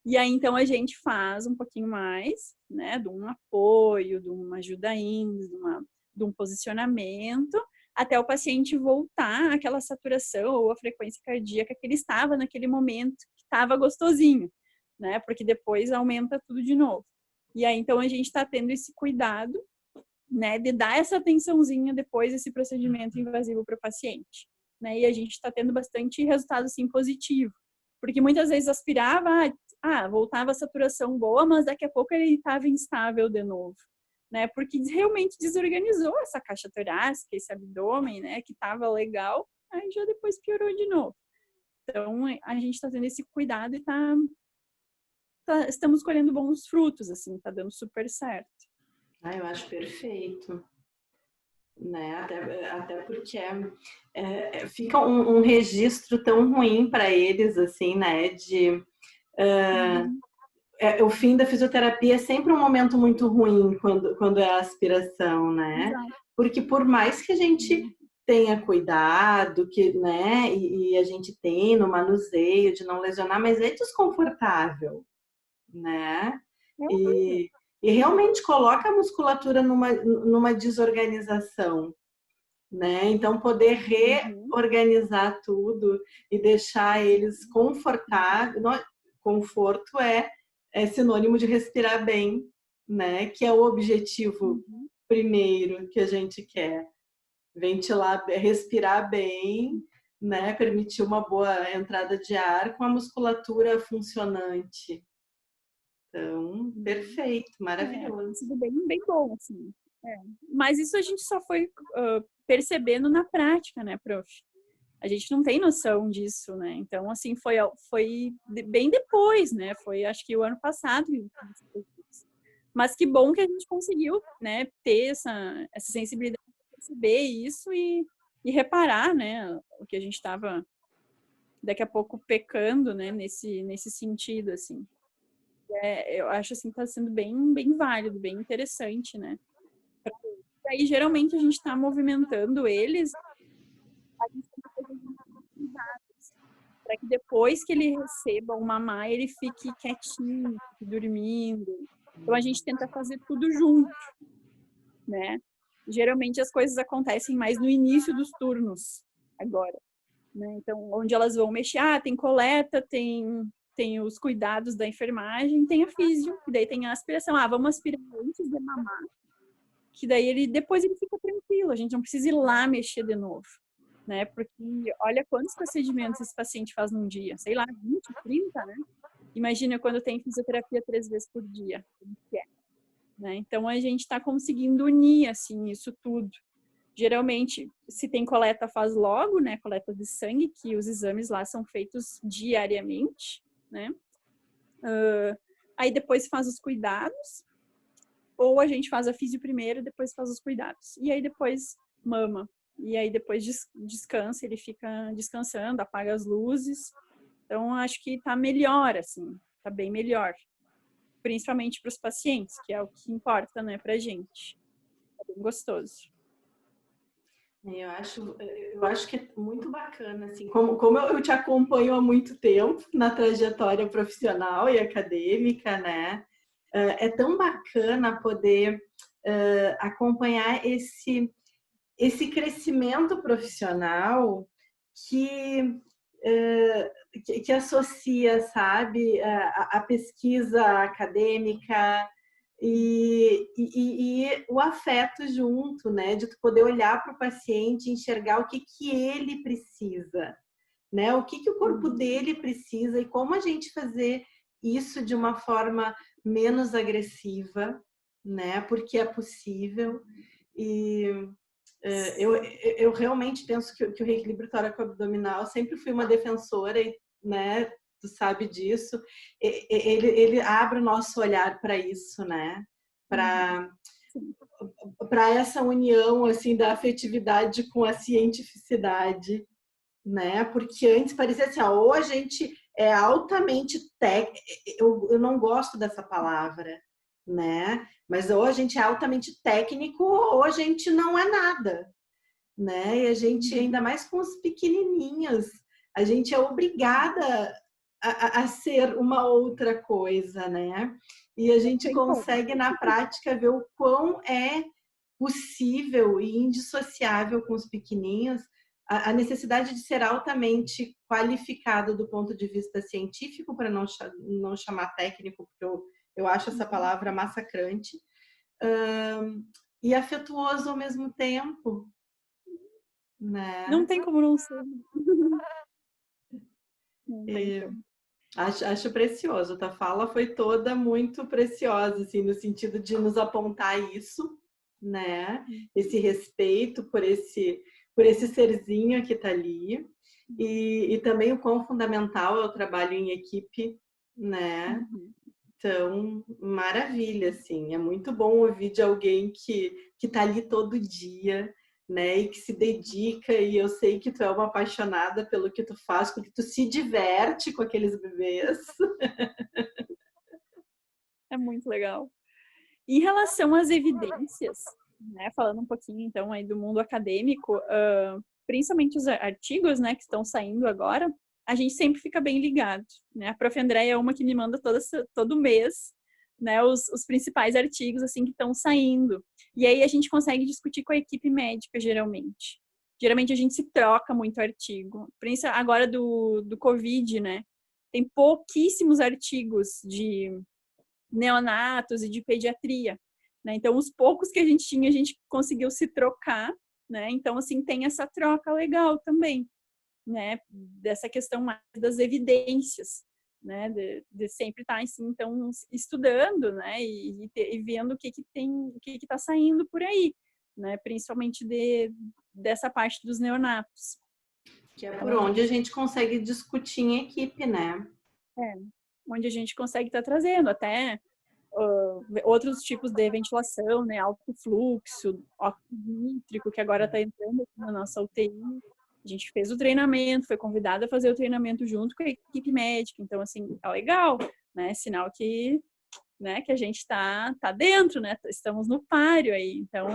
S2: E aí, então, a gente faz um pouquinho mais, né, de um apoio, de uma ajuda de um posicionamento, até o paciente voltar àquela saturação ou a frequência cardíaca que ele estava naquele momento, que estava gostosinho, né, porque depois aumenta tudo de novo. E aí, então, a gente está tendo esse cuidado, né, de dar essa atençãozinha depois desse procedimento invasivo para o paciente, né, e a gente está tendo bastante resultado, assim, positivo, porque muitas vezes aspirava, voltava a saturação boa, mas daqui a pouco ele estava instável de novo, né, porque realmente desorganizou essa caixa torácica, esse abdômen, né, que estava legal, aí já depois piorou de novo. Então, a gente está tendo esse cuidado e estamos colhendo bons frutos, assim, está dando super certo.
S1: Eu acho perfeito, né? Até porque fica um registro tão ruim para eles, assim, né? O fim da fisioterapia é sempre um momento muito ruim quando é a aspiração, né?
S2: Exato.
S1: Porque por mais que a gente tenha cuidado, né? E a gente tem no manuseio de não lesionar, mas é desconfortável, né? E realmente coloca a musculatura numa desorganização, né? Então, poder reorganizar tudo e deixar eles confortáveis. Conforto é sinônimo de respirar bem, né? Que é o objetivo primeiro que a gente quer. Ventilar, respirar bem, né? Permitir uma boa entrada de ar com a musculatura funcionante. Então, perfeito, maravilhoso.
S2: Sido bem, bem bom, assim. Mas isso a gente só foi percebendo na prática, né, prof? A gente não tem noção disso, né? Então, assim, foi bem depois, né? Foi, acho que o ano passado. Mas que bom que a gente conseguiu, né, ter essa sensibilidade de perceber isso e reparar, né, o que a gente estava daqui a pouco pecando, né, nesse sentido, assim. Eu acho assim que está sendo bem válido, bem interessante, né? E aí, geralmente, a gente está movimentando eles, a gente está fazendo para que depois que ele receba o mamar, ele fique quietinho, fique dormindo. Então, a gente tenta fazer tudo junto, né? Geralmente, as coisas acontecem mais no início dos turnos, agora, né? Então, onde elas vão mexer, tem coleta, tem os cuidados da enfermagem, tem a físio, que daí tem a aspiração. Vamos aspirar antes de mamar, que daí depois ele fica tranquilo, a gente não precisa ir lá mexer de novo, né? Porque olha quantos procedimentos esse paciente faz num dia, sei lá, 20, 30, né? Imagina quando tem fisioterapia 3 vezes por dia, né? Então a gente está conseguindo unir assim isso tudo. Geralmente, se tem coleta, faz logo, né? Coleta de sangue, que os exames lá são feitos diariamente, né? Aí depois faz os cuidados, ou a gente faz a físio primeiro, depois faz os cuidados. E aí depois mama. E aí depois descansa, ele fica descansando, apaga as luzes. Então, acho que tá melhor, assim, tá bem melhor. Principalmente para os pacientes, que é o que importa, né, pra gente. bem gostoso.
S1: Eu acho que é muito bacana, assim, como eu te acompanho há muito tempo na trajetória profissional e acadêmica, né? É tão bacana poder acompanhar esse crescimento profissional que, que associa, sabe, a pesquisa acadêmica e o afeto junto, né? De tu poder olhar para o paciente e enxergar o que ele precisa, né? O que o corpo dele precisa e como a gente fazer isso de uma forma menos agressiva, né? Porque é possível. E eu realmente penso que o reequilíbrio tóraco-abdominal, sempre fui uma defensora, né? Tu sabe disso. Ele abre o nosso olhar para isso, né? Para essa união assim da afetividade com a cientificidade, né? Porque antes parecia assim, ou a gente é altamente técnico, eu não gosto dessa palavra, né? Mas ou a gente é altamente técnico ou a gente não é nada, né? E a gente, ainda mais com os pequenininhos, a gente é obrigada a ser uma outra coisa, né? E a gente consegue na prática ver o quão é possível e indissociável com os pequenininhos a necessidade de ser altamente qualificado do ponto de vista científico, para não chamar técnico, porque eu acho essa palavra massacrante, e afetuoso ao mesmo tempo, né?
S2: Não tem como não ser. Não tem como.
S1: Acho precioso. Tua fala foi toda muito preciosa, assim, no sentido de nos apontar isso, né? Esse respeito por esse serzinho que tá ali. E também o quão fundamental é o trabalho em equipe, né? Então, maravilha, assim. É muito bom ouvir de alguém que tá ali todo dia, né? E que se dedica, e eu sei que tu é uma apaixonada pelo que tu faz, porque tu se diverte com aqueles bebês.
S2: É muito legal. Em relação às evidências, né, falando um pouquinho então aí do mundo acadêmico, principalmente os artigos, né, que estão saindo agora, a gente sempre fica bem ligado, né? A Prof. Andréia é uma que me manda todo mês, né, os principais artigos assim que estão saindo. E aí a gente consegue discutir com a equipe médica geralmente. Geralmente a gente se troca muito artigo, principalmente agora do Covid, né? Tem pouquíssimos artigos de neonatos e de pediatria, né? Então, os poucos que a gente tinha, a gente conseguiu se trocar, né? Então, assim, tem essa troca legal também, né? Dessa questão mais das evidências, né? De sempre estar, assim, então, estudando, né? E vendo o que tem, o que está saindo por aí, né? Principalmente dessa parte dos neonatos.
S1: Que é por onde a gente consegue discutir em equipe, né?
S2: Onde a gente consegue estar trazendo até outros tipos de ventilação, né, alto fluxo, óxido nítrico, que agora está entrando aqui na nossa UTI. A gente fez o treinamento, foi convidada a fazer o treinamento junto com a equipe médica. Então, assim, tá legal, né? Sinal que, né, que a gente está dentro, né? Estamos no páreo aí. Então,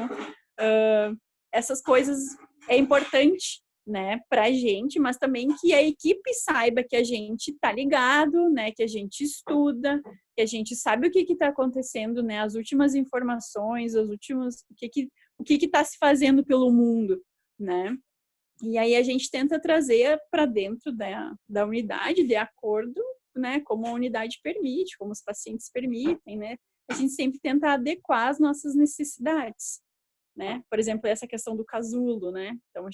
S2: essas coisas é importante, né, pra gente, mas também que a equipe saiba que a gente tá ligado, né, que a gente estuda, que a gente sabe o que está acontecendo, né, as últimas informações, o que está se fazendo pelo mundo, né? E aí a gente tenta trazer para dentro da unidade, de acordo, né, como a unidade permite, como os pacientes permitem, né? A gente sempre tenta adequar as nossas necessidades, né? Por exemplo, essa questão do casulo, né? Então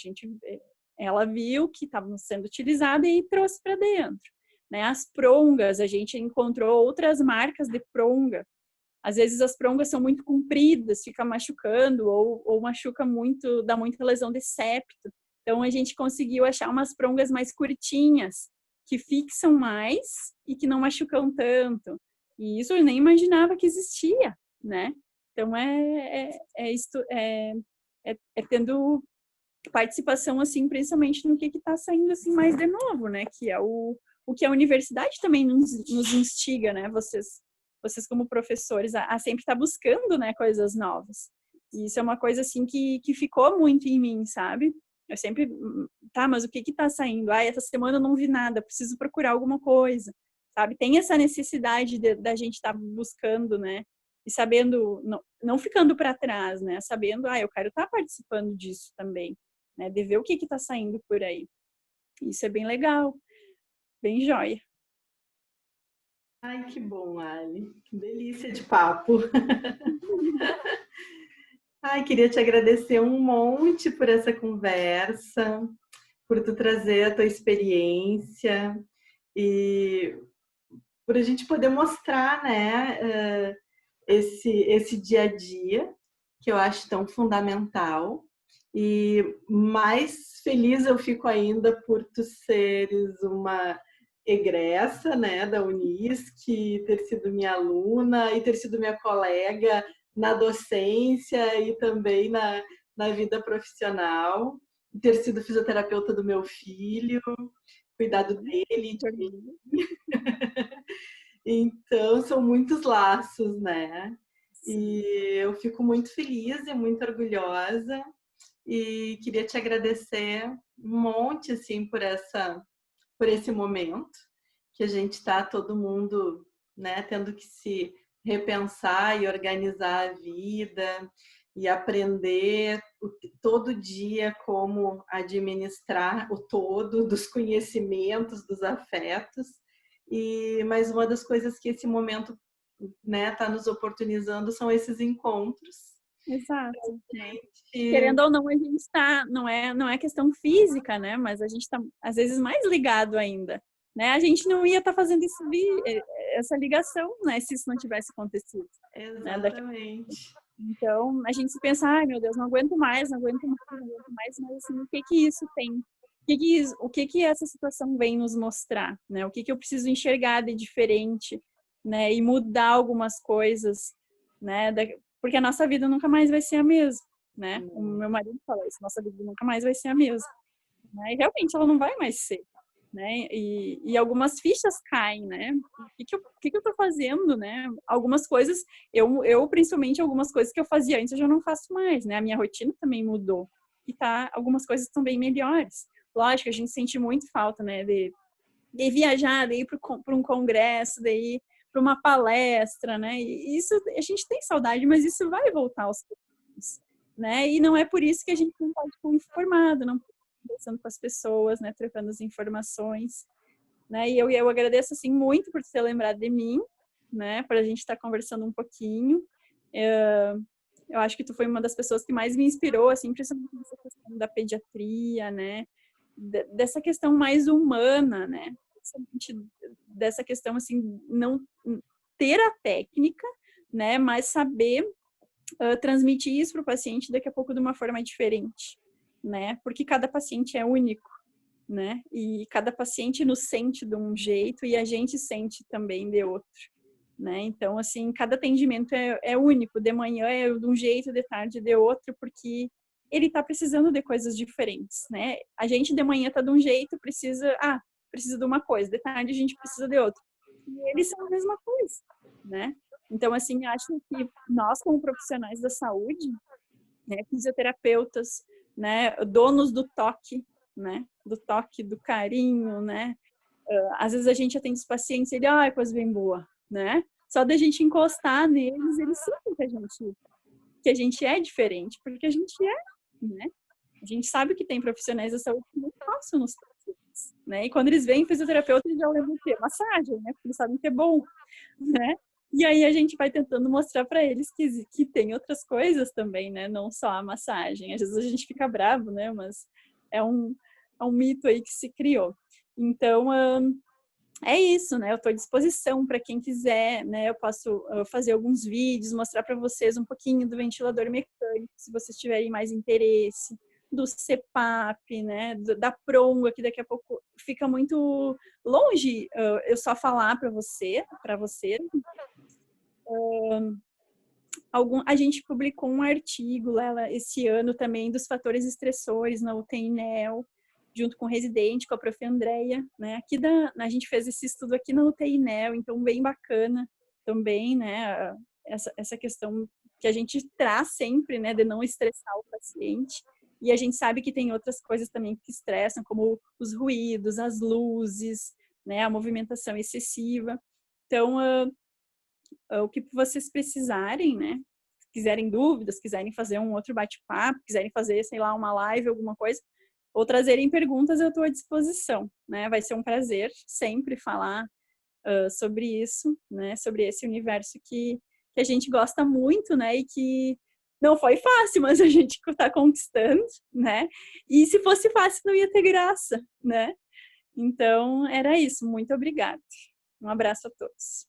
S2: ela viu que estava sendo utilizada e trouxe para dentro. Né? As prongas, a gente encontrou outras marcas de pronga. Às vezes as prongas são muito compridas, fica machucando ou machuca muito, dá muita lesão de septo. Então a gente conseguiu achar umas prongas mais curtinhas, que fixam mais e que não machucam tanto. E isso eu nem imaginava que existia, né? Então tendo participação, assim, principalmente no que está saindo, assim, mais de novo, né? Que é o que a universidade também nos instiga, né? Vocês como professores, a sempre estar buscando, né, coisas novas. E isso é uma coisa, assim, que ficou muito em mim, sabe? Eu sempre, tá, mas o que tá saindo? Ah, essa semana eu não vi nada, preciso procurar alguma coisa, sabe? Tem essa necessidade da gente estar buscando, né? E sabendo, não ficando para trás, né? Sabendo, eu quero estar participando disso também, né? De ver o que tá saindo por aí. Isso é bem legal, bem joia.
S1: Ai, que bom, Ali. Que delícia de papo. Ai, queria te agradecer um monte por essa conversa, por tu trazer a tua experiência e por a gente poder mostrar, né, esse dia a dia, que eu acho tão fundamental. E mais feliz eu fico ainda por tu seres uma egressa, né, da Unisc, ter sido minha aluna e ter sido minha colega na docência e também na vida profissional, ter sido fisioterapeuta do meu filho, cuidado dele, de mim. Então, são muitos laços, né? E eu fico muito feliz e muito orgulhosa e queria te agradecer um monte, assim, por esse momento que a gente está todo mundo, né, tendo que se repensar e organizar a vida e aprender todo dia como administrar o todo dos conhecimentos, dos afetos. E mais uma das coisas que esse momento, né, está nos oportunizando são esses encontros.
S2: Exato, né? Querendo ou não, a gente está, não é questão física, né? Mas a gente está, às vezes, mais ligado ainda, né? A gente não ia estar fazendo essa ligação, né? Se isso não tivesse acontecido.
S1: Exatamente.
S2: Né? Então, a gente se pensa, ai, meu Deus, não aguento mais, mas assim, o que isso tem? O que essa situação vem nos mostrar, né? O que eu preciso enxergar de diferente, né? E mudar algumas coisas, né? Porque a nossa vida nunca mais vai ser a mesma, né? O meu marido fala isso, nossa vida nunca mais vai ser a mesma, né? E realmente ela não vai mais ser, né? E algumas fichas caem, né? O que eu tô fazendo, né? Algumas coisas, eu principalmente algumas coisas que eu fazia antes eu já não faço mais, né? A minha rotina também mudou e algumas coisas estão bem melhores. Lógico, a gente sente muito falta, né? De viajar, de ir para um congresso, de ir para uma palestra, né? E isso a gente tem saudade, mas isso vai voltar aos poucos, né? E não é por isso que a gente não pode estar informado, não conversando com as pessoas, né? Trocando as informações, né? E eu agradeço assim muito por ter lembrado de mim, né? Para a gente estar conversando um pouquinho. Eu acho que tu foi uma das pessoas que mais me inspirou, assim, principalmente nessa questão da pediatria, né? Dessa questão mais humana, né? Dessa questão, assim, não ter a técnica, né? Mas saber transmitir isso para o paciente daqui a pouco de uma forma diferente, né? Porque cada paciente é único, né? E cada paciente nos sente de um jeito e a gente sente também de outro, né? Então, assim, cada atendimento é único. De manhã é de um jeito, de tarde de outro, porque ele está precisando de coisas diferentes, né? A gente de manhã está de um jeito, precisa de uma coisa, de tarde a gente precisa de outra. E eles são a mesma coisa, né? Então, assim, acho que nós, como profissionais da saúde, né, fisioterapeutas, né, donos do toque, né, do toque, do carinho, né? Às vezes a gente atende os pacientes e ele, coisa bem boa, né? Só da gente encostar neles, eles sentem que a gente é diferente, porque a gente é, né? A gente sabe que tem profissionais da saúde que não passam nos pacientes, né? E quando eles veem fisioterapeuta, eles já lembram o quê? Massagem, né? Porque eles sabem que é bom, né? E aí a gente vai tentando mostrar para eles que tem outras coisas também, né? Não só a massagem. Às vezes a gente fica bravo, né? Mas é um mito aí que se criou. Então, é isso, né? Eu estou à disposição para quem quiser, né? Eu posso fazer alguns vídeos, mostrar para vocês um pouquinho do ventilador mecânico, se vocês tiverem mais interesse, do CPAP, né? Da pronga, que daqui a pouco fica muito longe eu só falar para você. A gente publicou um artigo lá esse ano também dos fatores estressores na UTI-NEL, junto com o residente, com a prof. Andréia, né? A gente fez esse estudo aqui na UTI-NEL, então bem bacana também, né? essa questão que a gente traz sempre, né, de não estressar o paciente. E a gente sabe que tem outras coisas também que estressam, como os ruídos, as luzes, né, a movimentação excessiva. Então, o que vocês precisarem, né, quiserem dúvidas, quiserem fazer um outro bate-papo, quiserem fazer, sei lá, uma live, alguma coisa, ou trazerem perguntas, eu estou à disposição, né? Vai ser um prazer sempre falar sobre isso, né? Sobre esse universo que a gente gosta muito, né? E que não foi fácil, mas a gente está conquistando, né? E se fosse fácil, não ia ter graça, né? Então, era isso. Muito obrigada. Um abraço a todos.